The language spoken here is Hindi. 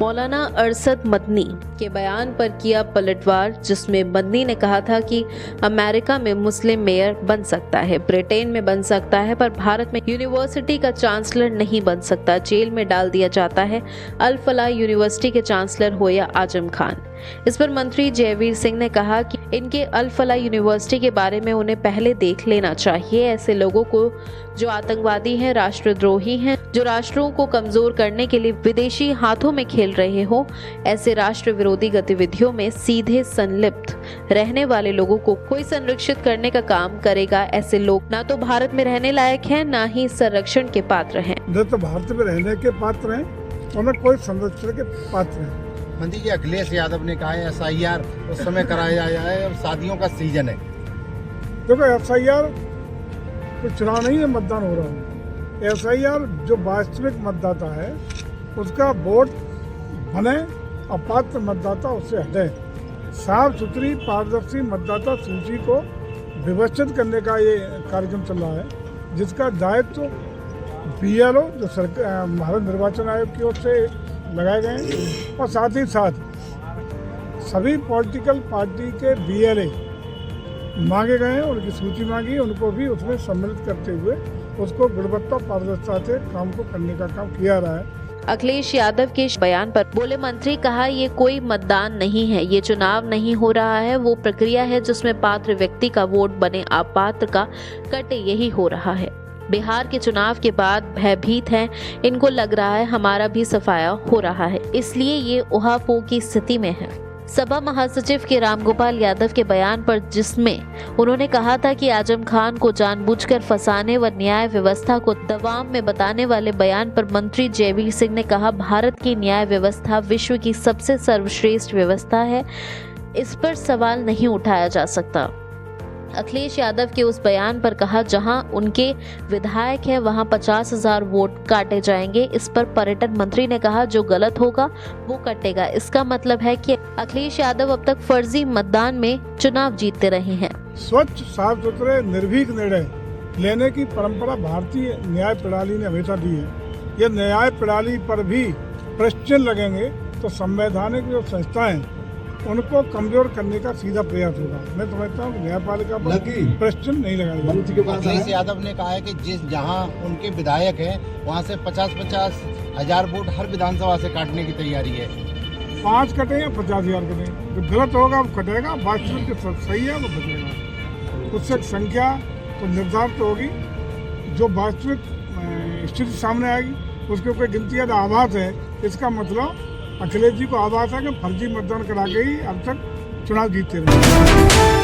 मौलाना अरशद मदनी के बयान पर किया पलटवार, जिसमें मदनी ने कहा था कि अमेरिका में मुस्लिम मेयर बन सकता है, ब्रिटेन में बन सकता है, पर भारत में यूनिवर्सिटी का चांसलर नहीं बन सकता। जेल में डाल दिया जाता है, अल फलाह यूनिवर्सिटी के चांसलर हो या आजम खान। इस पर मंत्री जयवीर सिंह ने कहा कि इनके अल फलाह यूनिवर्सिटी के बारे में उन्हें पहले देख लेना चाहिए। ऐसे लोगों को जो आतंकवादी हैं, राष्ट्रद्रोही हैं, जो राष्ट्रों को कमजोर करने के लिए विदेशी हाथों में खेल रहे हो, ऐसे राष्ट्र विरोधी गतिविधियों में सीधे संलिप्त रहने वाले लोगों को कोई संरक्षित करने का काम करेगा। ऐसे लोग ना तो भारत में रहने लायक हैं, ना ही संरक्षण के पात्र हैं। न तो भारत में रहने के पात्र हैं और न कोई संरक्षण के पात्र हैं। मंत्री जी, अखिलेश यादव ने कहा है SIR उस समय कराया जाए, अब शादियों का सीजन है। देखो, SIR कोई चुनाव नहीं है, मतदान हो रहा है। SIR जो वास्तविक मतदाता है उसका वोट बने, अपात्र मतदाता उससे हटे। साफ सुथरी पारदर्शी मतदाता सूची को व्यवस्थित करने का ये कार्यक्रम चल रहा है, जिसका दायित्व BLO जो भारत निर्वाचन आयोग की ओर से लगाए गए हैं, और साथ ही साथ सभी पॉलिटिकल पार्टी के BLA मांगे गए हैं, उनकी सूची मांगी, उनको भी उसमें सम्मिलित करते हुए उसको गुणवत्ता पारदर्शिता से काम को करने का काम किया रहा है। अखिलेश यादव के बयान पर बोले मंत्री, कहा ये कोई मतदान नहीं है, ये चुनाव नहीं हो रहा है, वो प्रक्रिया है जिसमें पात्र व्यक्ति का वोट बने, अपात्र का कटे, यही हो रहा है। बिहार के चुनाव के बाद भयभीत हैं, इनको लग रहा है हमारा भी सफाया हो रहा है, इसलिए ये उहापोह की स्थिति में है। सपा महासचिव के रामगोपाल यादव के बयान पर, जिसमें उन्होंने कहा था कि आजम खान को जानबूझकर फंसाने व न्याय व्यवस्था को दबाव में बताने वाले बयान पर मंत्री जयवीर सिंह ने कहा, भारत की न्याय व्यवस्था विश्व की सबसे सर्वश्रेष्ठ व्यवस्था है, इस पर सवाल नहीं उठाया जा सकता। अखिलेश यादव के उस बयान पर कहा, जहां उनके विधायक हैं वहां 50,000 वोट काटे जाएंगे। इस पर पर्यटन मंत्री ने कहा, जो गलत होगा वो कटेगा। इसका मतलब है कि अखिलेश यादव अब तक फर्जी मतदान में चुनाव जीतते रहे हैं। स्वच्छ, साफ सुथरे, निर्भीक निर्णय लेने की परंपरा भारतीय न्याय प्रणाली ने हमेशा दी है। यह न्याय प्रणाली पर भी प्रश्न लगेंगे तो संवैधानिक जो संस्थाएं उनको कमजोर करने का सीधा प्रयास होगा। मैं समझता हूँ कि न्यायपालिका पर प्रश्न नहीं लगाएगा। अखिलेश यादव ने कहा है कि जहां उनके विधायक हैं वहां से 50-50 हजार वोट हर विधानसभा से काटने की तैयारी है। 5 कटे या 50,000 कटे, जो गलत होगा वो कटेगा, वास्तविक सही है वो बचेगा। उससे संख्या तो निर्धारित होगी, जो वास्तविक स्थिति सामने आएगी उसके कोई गिनती या आभास है। इसका मतलब अखिलेश जी को आभास है कि फर्जी मतदान करा के ही अब तक चुनाव जीतते रहे।